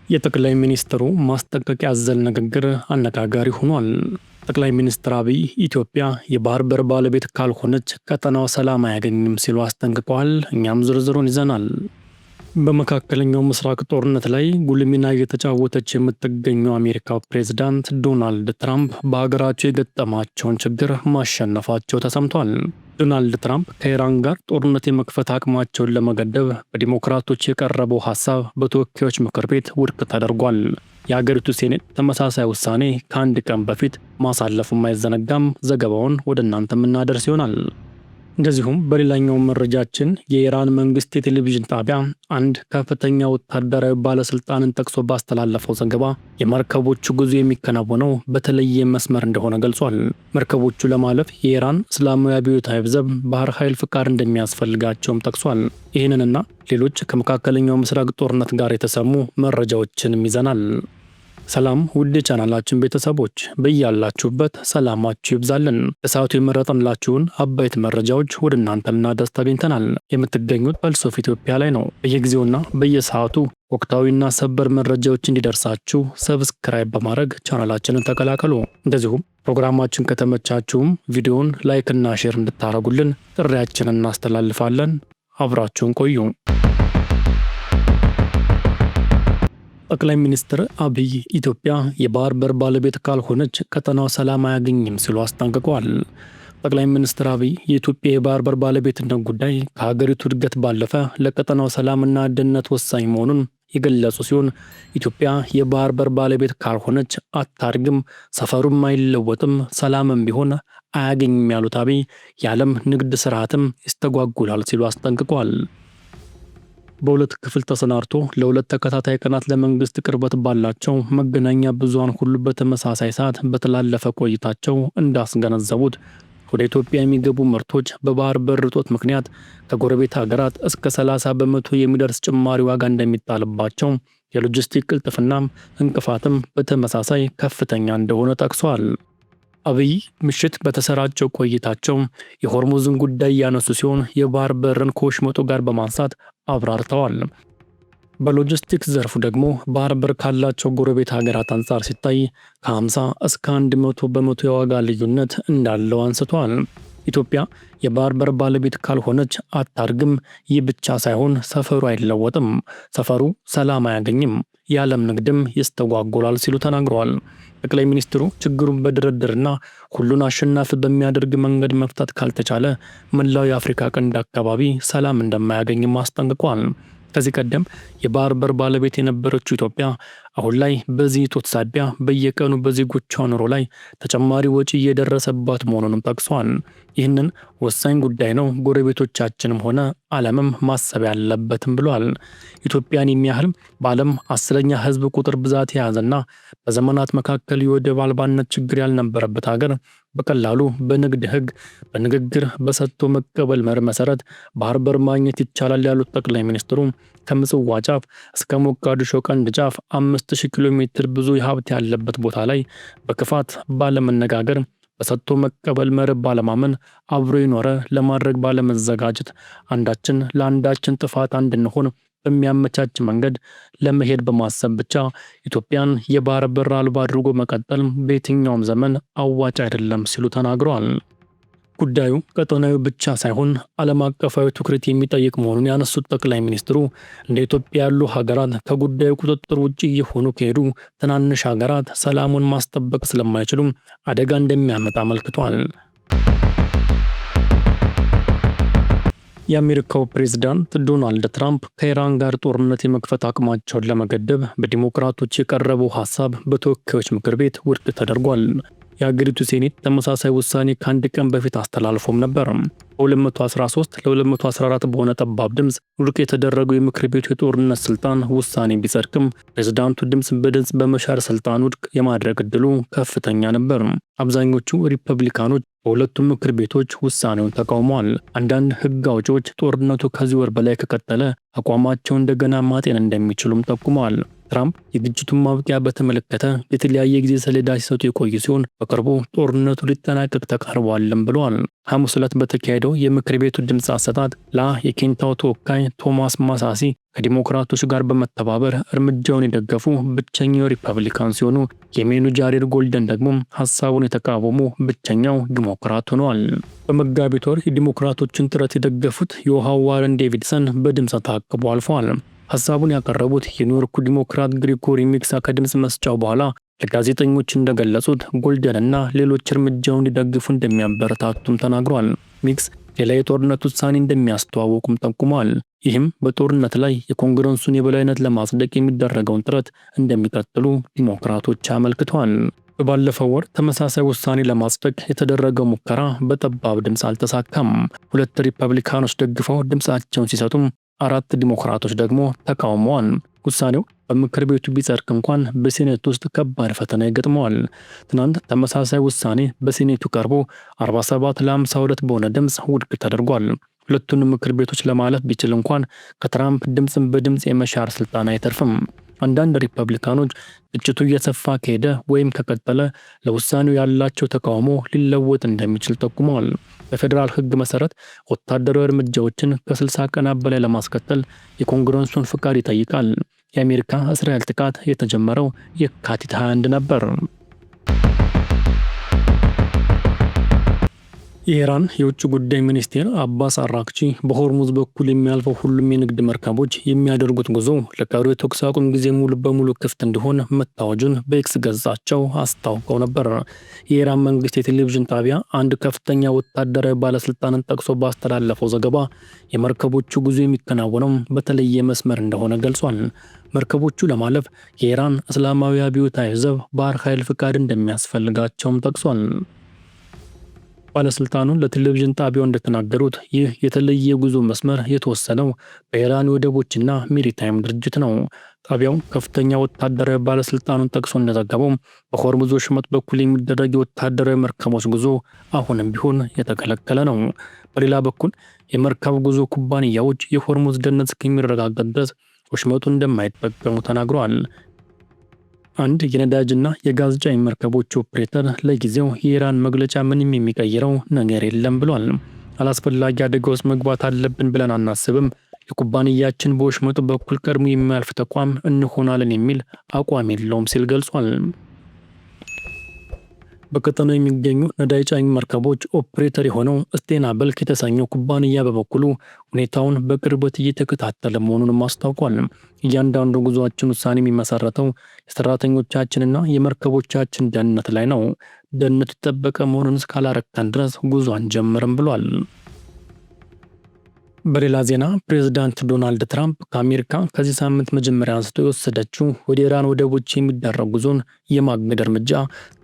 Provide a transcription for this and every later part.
የጠቅላይ ሚኒስትሩ ማስጠንቀቂያ አዘል ንግግር አነጋጋሪ ሆኗል። ጠቅላይ ሚኒስትር አብይ ኢትዮጵያ የባህር በር ባለቤት ካልሆነች ቀጠናው ሰላም አያገኝም ሲሉ አስጠንቅቀዋል። እኛም ዝርዝሩን ይዘናል። በመካከለኛው ምስራቅ ጦርነት ላይ ጉልህ ሚና እየተጫወተች የምትገኘው አሜሪካው ፕሬዝዳንት ዶናልድ ትራምፕ በሀገራቸው የገጠማቸውን ችግር ማሸነፋቸው ተሰምቷል። ዶናልድ ትራምፕ ከኢራን ጋር ጦርነት የመክፈት አቅማቸውን ለመገደብ በዲሞክራቶች የቀረበው ሀሳብ በተወካዮች ምክር ቤት ውድቅ ተደርጓል። የሀገሪቱ ሴኔት ተመሳሳይ ውሳኔ ከአንድ ቀን በፊት ማሳለፉም አይዘነጋም። ዘገባውን ወደ እናንተ የምናደርስ ይሆናል። እንደዚሁም በሌላኛው መረጃችን የኢራን መንግስት የቴሌቪዥን ጣቢያ አንድ ከፍተኛ ወታደራዊ ባለስልጣንን ጠቅሶ ባስተላለፈው ዘገባ የመርከቦቹ ጉዞ የሚከናወነው በተለየ መስመር እንደሆነ ገልጿል። መርከቦቹ ለማለፍ የኢራን እስላማዊ አብዮታዊ ዘብ ባህር ኃይል ፍቃድ እንደሚያስፈልጋቸውም ጠቅሷል። ይህንንና ሌሎች ከመካከለኛው ምስራቅ ጦርነት ጋር የተሰሙ መረጃዎችንም ይዘናል። ሰላም ውድ ቻናላችን ቤተሰቦች በያላችሁበት ሰላማችሁ ይብዛልን። ለሰዓቱ የመረጥንላችሁን አበይት መረጃዎች ወደ እናንተ ልናደርስ ተገኝተናል። የምትገኙት ፈልሶፍ ኢትዮጵያ ላይ ነው። በየጊዜውና በየሰዓቱ ወቅታዊና ሰበር መረጃዎች እንዲደርሳችሁ ሰብስክራይብ በማድረግ ቻናላችንን ተቀላቀሉ። እንደዚሁም ፕሮግራማችን ከተመቻችሁም ቪዲዮውን ላይክ እና ሼር እንድታደርጉልን ጥሪያችንን እናስተላልፋለን። አብራችሁን ቆዩ። ጠቅላይ ሚኒስትር አብይ ኢትዮጵያ የባህር በር ባለቤት ካልሆነች ቀጠናው ሰላም አያገኝም ሲሉ አስጠንቅቀዋል። ጠቅላይ ሚኒስትር አብይ የኢትዮጵያ የባህር በር ባለቤትነት ጉዳይ ከሀገሪቱ እድገት ባለፈ ለቀጠናው ሰላምና ደህንነት ወሳኝ መሆኑን የገለጹ ሲሆን ኢትዮጵያ የባህር በር ባለቤት ካልሆነች አታድግም፣ ሰፈሩም አይለወጥም፣ ሰላምም ቢሆን አያገኝም ያሉት አብይ የዓለም ንግድ ስርዓትም ይስተጓጉላል ሲሉ አስጠንቅቀዋል። በሁለት ክፍል ተሰናድቶ ለሁለት ተከታታይ ቀናት ለመንግስት ቅርበት ባላቸው መገናኛ ብዙሃን ሁሉ በተመሳሳይ ሰዓት በተላለፈ ቆይታቸው እንዳስገነዘቡት ወደ ኢትዮጵያ የሚገቡ ምርቶች በባህር በር እጦት ምክንያት ከጎረቤት ሀገራት እስከ 30 በመቶ የሚደርስ ጭማሪ ዋጋ እንደሚጣልባቸው፣ የሎጂስቲክ ቅልጥፍናም እንቅፋትም በተመሳሳይ ከፍተኛ እንደሆነ ጠቅሷል። አብይ ምሽት በተሰራጨው ቆይታቸው የሆርሙዝን ጉዳይ ያነሱ ሲሆን የባህር በርን ከወሽመጡ ጋር በማንሳት አብራርተዋል። በሎጂስቲክስ ዘርፉ ደግሞ ባህር በር ካላቸው ጎረቤት ሀገራት አንጻር ሲታይ ከ50 እስከ 100 በመቶ የዋጋ ልዩነት እንዳለው አንስተዋል። ኢትዮጵያ የባህር በር ባለቤት ካልሆነች አታድግም፣ ይህ ብቻ ሳይሆን ሰፈሩ አይለወጥም፣ ሰፈሩ ሰላም አያገኝም፣ የዓለም ንግድም ይስተጓጎላል ሲሉ ተናግረዋል። ጠቅላይ ሚኒስትሩ ችግሩን በድርድርና ሁሉን አሸናፊ በሚያደርግ መንገድ መፍታት ካልተቻለ መላው የአፍሪካ ቀንድ አካባቢ ሰላም እንደማያገኝም አስጠንቅቋል። ከዚህ ቀደም የባህር በር ባለቤት የነበረችው ኢትዮጵያ አሁን ላይ በዚህ እጦት ሳቢያ በየቀኑ በዜጎቿ ኑሮ ላይ ተጨማሪ ወጪ እየደረሰባት መሆኑንም ጠቅሷል። ይህንን ወሳኝ ጉዳይ ነው ጎረቤቶቻችንም ሆነ ዓለምም ማሰብ ያለበትም ብሏል። ኢትዮጵያን የሚያህል በዓለም 10ኛ ሕዝብ ቁጥር ብዛት የያዘና በዘመናት መካከል የወደብ አልባነት ችግር ያልነበረበት ሀገር በቀላሉ በንግድ ሕግ፣ በንግግር፣ በሰጥቶ መቀበል መርህ መሰረት ባህር በር ማግኘት ይቻላል ያሉት ጠቅላይ ሚኒስትሩ ከምጽዋ ጫፍ እስከ ሞቃዲሾ ቀንድ ጫፍ 5000 ኪሎ ሜትር ብዙ ሀብት ያለበት ቦታ ላይ በክፋት ባለመነጋገር፣ በሰጥቶ መቀበል መርህ ባለማመን፣ አብሮ የኖረ ለማድረግ ባለመዘጋጀት፣ አንዳችን ለአንዳችን ጥፋት እንድንሆን በሚያመቻች መንገድ ለመሄድ በማሰብ ብቻ ኢትዮጵያን የባህር በር አልባ አድርጎ መቀጠል በየትኛውም ዘመን አዋጭ አይደለም ሲሉ ተናግረዋል። ጉዳዩ ቀጠናዊ ብቻ ሳይሆን ዓለም አቀፋዊ ትኩረት የሚጠይቅ መሆኑን ያነሱት ጠቅላይ ሚኒስትሩ እንደ ኢትዮጵያ ያሉ ሀገራት ከጉዳዩ ቁጥጥር ውጭ የሆኑ ከሄዱ ትናንሽ ሀገራት ሰላሙን ማስጠበቅ ስለማይችሉ አደጋ እንደሚያመጣ አመልክቷል። የአሜሪካው ፕሬዝዳንት ዶናልድ ትራምፕ ከኢራን ጋር ጦርነት የመክፈት አቅማቸውን ለመገደብ በዲሞክራቶች የቀረበው ሀሳብ በተወካዮች ምክር ቤት ውድቅ ተደርጓል። የሀገሪቱ ሴኔት ተመሳሳይ ውሳኔ ከአንድ ቀን በፊት አስተላልፎም ነበር። በ213 ለ214 በሆነ ጠባብ ድምፅ ውድቅ የተደረገው የምክር ቤቱ የጦርነት ስልጣን ውሳኔ ቢጸድቅም ፕሬዝዳንቱ ድምፅ በመሻር ስልጣን ውድቅ የማድረግ እድሉ ከፍተኛ ነበር። አብዛኞቹ ሪፐብሊካኖች በሁለቱም ምክር ቤቶች ውሳኔውን ተቃውመዋል። አንዳንድ ሕግ አውጪዎች ጦርነቱ ከዚህ ወር በላይ ከቀጠለ አቋማቸው እንደገና ማጤን እንደሚችሉም ጠቁመዋል። ትራምፕ የግጭቱን ማብቂያ በተመለከተ የተለያየ ጊዜ ሰሌዳ ሲሰጡ የቆዩ ሲሆን በቅርቡ ጦርነቱ ሊጠናቀቅ ተቃርቧልም ብለዋል። ሐሙስ ዕለት በተካሄደው የምክር ቤቱ ድምፅ አሰጣጥ የኬንታው ተወካይ ቶማስ ማሳሲ ከዲሞክራቶች ጋር በመተባበር እርምጃውን የደገፉ ብቸኛው ሪፐብሊካን ሲሆኑ የሜኑ ጃሬድ ጎልደን ደግሞ ሐሳቡን የተቃወሙ ብቸኛው ዲሞክራት ሆነዋል። በመጋቢት ወር የዲሞክራቶችን ጥረት የደገፉት የኦሃዮ ዋረን ዴቪድሰን በድምፅ ተአቅቦ አልፈዋል። ሐሳቡን ያቀረቡት የኒውዮርኩ ዲሞክራት ግሪጎሪ ሚክስ ከድምፅ መስጫው በኋላ ለጋዜጠኞች እንደገለጹት ጎልደንና ሌሎች እርምጃውን ሊደግፉ እንደሚያበረታቱም ተናግረዋል። ሚክስ ሌላ የጦርነት ውሳኔ እንደሚያስተዋውቁም ጠቁመዋል። ይህም በጦርነት ላይ የኮንግረሱን የበላይነት ለማጽደቅ የሚደረገውን ጥረት እንደሚቀጥሉ ዲሞክራቶች አመልክተዋል። ባለፈው ወር ተመሳሳይ ውሳኔ ለማጽደቅ የተደረገው ሙከራ በጠባብ ድምፅ አልተሳካም። ሁለት ሪፐብሊካኖች ደግፈው ድምፃቸውን ሲሰጡም 4 ዲሞክራቶች ደግሞ ተቃውመዋል። ውሳኔው በምክር ቤቱ ቢጸድቅ እንኳን በሴኔት ውስጥ ከባድ ፈተና ይገጥመዋል። ትናንት ተመሳሳይ ውሳኔ በሴኔቱ ቀርቦ 47 ለ52 በሆነ ድምፅ ውድቅ ተደርጓል። ሁለቱንም ምክር ቤቶች ለማለፍ ቢችል እንኳን ከትራምፕ ድምፅን በድምፅ የመሻር ስልጣን አይተርፍም። አንዳንድ ሪፐብሊካኖች ግጭቱ እየሰፋ ከሄደ ወይም ከቀጠለ ለውሳኔው ያላቸው ተቃውሞ ሊለወጥ እንደሚችል ጠቁመዋል። በፌዴራል ሕግ መሰረት ወታደራዊ እርምጃዎችን ከ60 ቀናት በላይ ለማስከተል የኮንግረሱን ፍቃድ ይጠይቃል። የአሜሪካ እስራኤል ጥቃት የተጀመረው የካቲት 21 ነበር። የኢራን የውጭ ጉዳይ ሚኒስቴር አባስ አራክቺ በሆርሙዝ በኩል የሚያልፈው ሁሉም የንግድ መርከቦች የሚያደርጉት ጉዞ ለቀሪው የተኩስ አቁም ጊዜ ሙሉ በሙሉ ክፍት እንዲሆን መታወጁን በኤክስ ገጻቸው አስታውቀው ነበር። የኢራን መንግስት የቴሌቪዥን ጣቢያ አንድ ከፍተኛ ወታደራዊ ባለስልጣንን ጠቅሶ ባስተላለፈው ዘገባ የመርከቦቹ ጉዞ የሚከናወነው በተለየ መስመር እንደሆነ ገልጿል። መርከቦቹ ለማለፍ የኢራን እስላማዊ አብዮታዊ ዘብ ባህር ኃይል ፍቃድ እንደሚያስፈልጋቸውም ጠቅሷል። ባለስልጣኑ ለቴሌቪዥን ጣቢያው እንደተናገሩት ይህ የተለየ የጉዞ መስመር የተወሰነው በኢራን ወደቦችና ሜሪታይም ድርጅት ነው። ጣቢያው ከፍተኛ ወታደራዊ ባለስልጣኑን ጠቅሶ እንደዘገበው በሆርሙዝ ወሽመጥ በኩል የሚደረግ የወታደራዊ መርከቦች ጉዞ አሁንም ቢሆን የተከለከለ ነው። በሌላ በኩል የመርከብ ጉዞ ኩባንያዎች የሆርሙዝ ደህንነት እስከሚረጋገጥ ድረስ ወሽመጡን እንደማይጠቀሙ ተናግረዋል። አንድ የነዳጅና የጋዝ ጫኝ መርከቦች ኦፕሬተር ለጊዜው የኢራን መግለጫ ምንም የሚቀይረው ነገር የለም ብሏል። አላስፈላጊ አደጋ ውስጥ መግባት አለብን ብለን አናስብም። የኩባንያችን በወሽመጡ በኩል ቀድሞ የሚያልፍ ተቋም እንሆናለን የሚል አቋም የለውም ሲል ገልጿል። በቀጠናው የሚገኙ ነዳጅ ጫኝ መርከቦች ኦፕሬተር የሆነው ስቴና በልክ የተሰኘው ኩባንያ በበኩሉ ሁኔታውን በቅርበት እየተከታተለ መሆኑንም አስታውቋል። እያንዳንዱ ጉዞአችን ውሳኔ የሚመሰረተው የሰራተኞቻችንና የመርከቦቻችን ደህንነት ላይ ነው። ደህንነቱ የተጠበቀ መሆኑን እስካላረካን ድረስ ጉዞ አንጀምርም ብሏል። በሌላ ዜና ፕሬዝዳንት ዶናልድ ትራምፕ ከአሜሪካ ከዚህ ሳምንት መጀመሪያ አንስቶ የወሰደችው ወደ ኢራን ወደቦች የሚደረግ ጉዞን የማገድ እርምጃ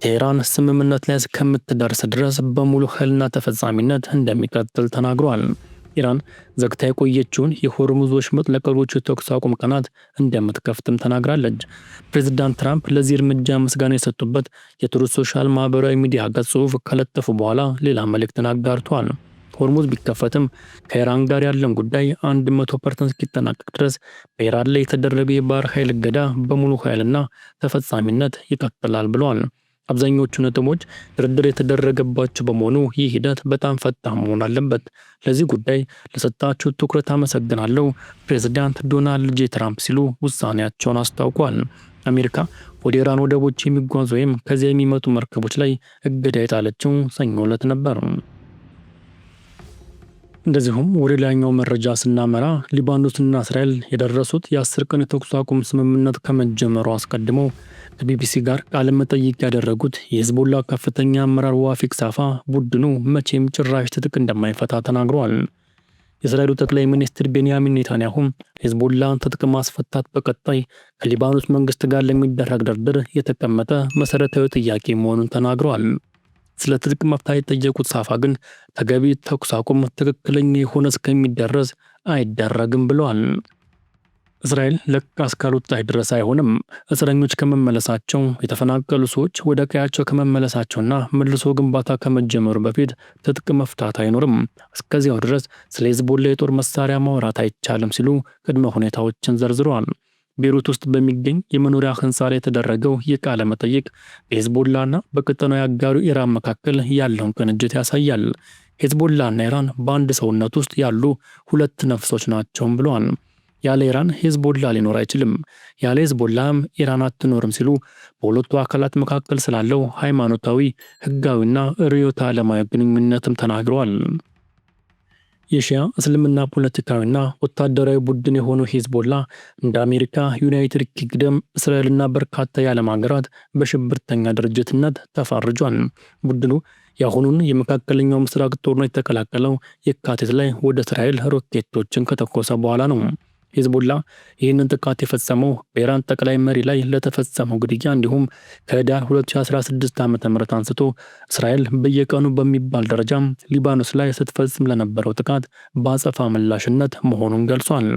ቴህራን ስምምነት ላይ እስከምትደርስ ድረስ በሙሉ ኃይልና ተፈጻሚነት እንደሚቀጥል ተናግሯል። ኢራን ዘግታ የቆየችውን የሆርሙዝ ወሽመጥ ለቀሪዎቹ የተኩስ አቁም ቀናት እንደምትከፍትም ተናግራለች። ፕሬዝዳንት ትራምፕ ለዚህ እርምጃ ምስጋና የሰጡበት የትሩዝ ሶሻል ማህበራዊ ሚዲያ ገጽ ጽሑፍ ከለጠፉ በኋላ ሌላ መልእክትን አጋርተዋል። ሆርሙዝ ቢከፈትም ከኢራን ጋር ያለን ጉዳይ 100% እስኪጠናቀቅ ድረስ በኢራን ላይ የተደረገ የባህር ኃይል እገዳ በሙሉ ኃይልና ተፈጻሚነት ይቀጥላል ብለዋል። አብዛኞቹ ነጥቦች ድርድር የተደረገባቸው በመሆኑ ይህ ሂደት በጣም ፈጣን መሆን አለበት። ለዚህ ጉዳይ ለሰጣችሁ ትኩረት አመሰግናለሁ፣ ፕሬዝዳንት ዶናልድ ጄ ትራምፕ ሲሉ ውሳኔያቸውን አስታውቋል። አሜሪካ ወደ ኢራን ወደቦች የሚጓዙ ወይም ከዚያ የሚመጡ መርከቦች ላይ እገዳ የጣለችው ሰኞ ዕለት ነበር። እንደዚሁም ወደ ሌላኛው መረጃ ስናመራ ሊባኖስና እስራኤል የደረሱት የ10 ቀን የተኩስ አቁም ስምምነት ከመጀመሩ አስቀድመው ከቢቢሲ ጋር ቃለ መጠይቅ ያደረጉት የሂዝቦላ ከፍተኛ አመራር ዋፊቅ ሳፋ ቡድኑ መቼም ጭራሽ ትጥቅ እንደማይፈታ ተናግረዋል። የእስራኤሉ ጠቅላይ ሚኒስትር ቤንያሚን ኔታንያሁ ሂዝቦላን ትጥቅ ማስፈታት በቀጣይ ከሊባኖስ መንግስት ጋር ለሚደረግ ድርድር የተቀመጠ መሰረታዊ ጥያቄ መሆኑን ተናግረዋል። ስለ ትጥቅ መፍታት የጠየቁት ሳፋ ግን ተገቢ ተኩስ አቁም ትክክለኛ የሆነ እስከሚደረስ አይደረግም ብለዋል። እስራኤል ለቃ እስካልወጣች ድረስ አይሆንም። እስረኞች ከመመለሳቸው፣ የተፈናቀሉ ሰዎች ወደ ቀያቸው ከመመለሳቸውና መልሶ ግንባታ ከመጀመሩ በፊት ትጥቅ መፍታት አይኖርም። እስከዚያው ድረስ ስለ ሂዝቦላ የጦር መሳሪያ ማውራት አይቻልም ሲሉ ቅድመ ሁኔታዎችን ዘርዝረዋል። ቤሩት ውስጥ በሚገኝ የመኖሪያ ህንፃ ላይ የተደረገው የቃለ መጠይቅ በሄዝቦላና በቀጠናው ያጋሩ ኢራን መካከል ያለውን ቅንጅት ያሳያል። ሄዝቦላና ኢራን በአንድ ሰውነት ውስጥ ያሉ ሁለት ነፍሶች ናቸውም ብለዋል። ያለ ኢራን ሄዝቦላ ሊኖር አይችልም፣ ያለ ሄዝቦላም ኢራን አትኖርም ሲሉ በሁለቱ አካላት መካከል ስላለው ሃይማኖታዊ፣ ህጋዊና ርዕዮተ ዓለማዊ ግንኙነትም ተናግረዋል። የሺያ እስልምና ፖለቲካዊና ወታደራዊ ቡድን የሆነው ሄዝቦላ እንደ አሜሪካ፣ ዩናይትድ ኪንግደም፣ እስራኤልና በርካታ የዓለም ሀገራት በሽብርተኛ ድርጅትነት ተፈርጇል። ቡድኑ የአሁኑን የመካከለኛው ምስራቅ ጦርነት የተቀላቀለው የካቲት ላይ ወደ እስራኤል ሮኬቶችን ከተኮሰ በኋላ ነው። ሄዝቦላ ይህንን ጥቃት የፈጸመው በኢራን ጠቅላይ መሪ ላይ ለተፈጸመው ግድያ እንዲሁም ከህዳር 2016 ዓ.ም አንስቶ እስራኤል በየቀኑ በሚባል ደረጃ ሊባኖስ ላይ ስትፈጽም ለነበረው ጥቃት በአጸፋ ምላሽነት መሆኑን ገልጿል።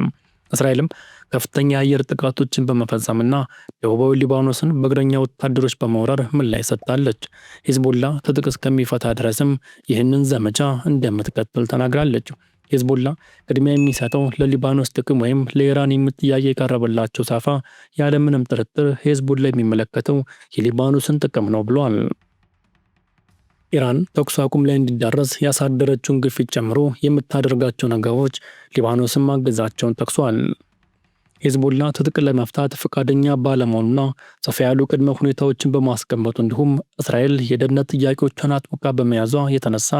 እስራኤልም ከፍተኛ የአየር ጥቃቶችን በመፈጸምና ደቡባዊ ሊባኖስን በእግረኛ ወታደሮች በመውረር ምላሽ ሰጥታለች። ሄዝቦላ ትጥቅ እስከሚፈታ ድረስም ይህንን ዘመቻ እንደምትቀጥል ተናግራለች። ሄዝቦላ ቅድሚያ የሚሰጠው ለሊባኖስ ጥቅም ወይም ለኢራን ጥያቄ የቀረበላቸው ሳፋ ያለምንም ጥርጥር ሄዝቦላ የሚመለከተው የሊባኖስን ጥቅም ነው ብሏል። ኢራን ተኩስ አቁም ላይ እንዲዳረስ ያሳደረችውን ግፊት ጨምሮ የምታደርጋቸው ነገሮች ሊባኖስን ማገዛቸውን ጠቅሷል። ሄዝቦላ ትጥቅ ለመፍታት ፈቃደኛ ባለመሆኑና ሰፋ ያሉ ቅድመ ሁኔታዎችን በማስቀመጡ እንዲሁም እስራኤል የደህንነት ጥያቄዎቿን አጥብቃ በመያዟ የተነሳ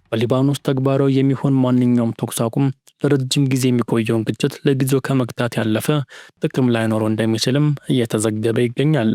በሊባኖስ ተግባራዊ የሚሆን ማንኛውም ተኩስ አቁም ለረጅም ጊዜ የሚቆየውን ግጭት ለጊዜው ከመግታት ያለፈ ጥቅም ላይኖረው እንደሚችልም እየተዘገበ ይገኛል።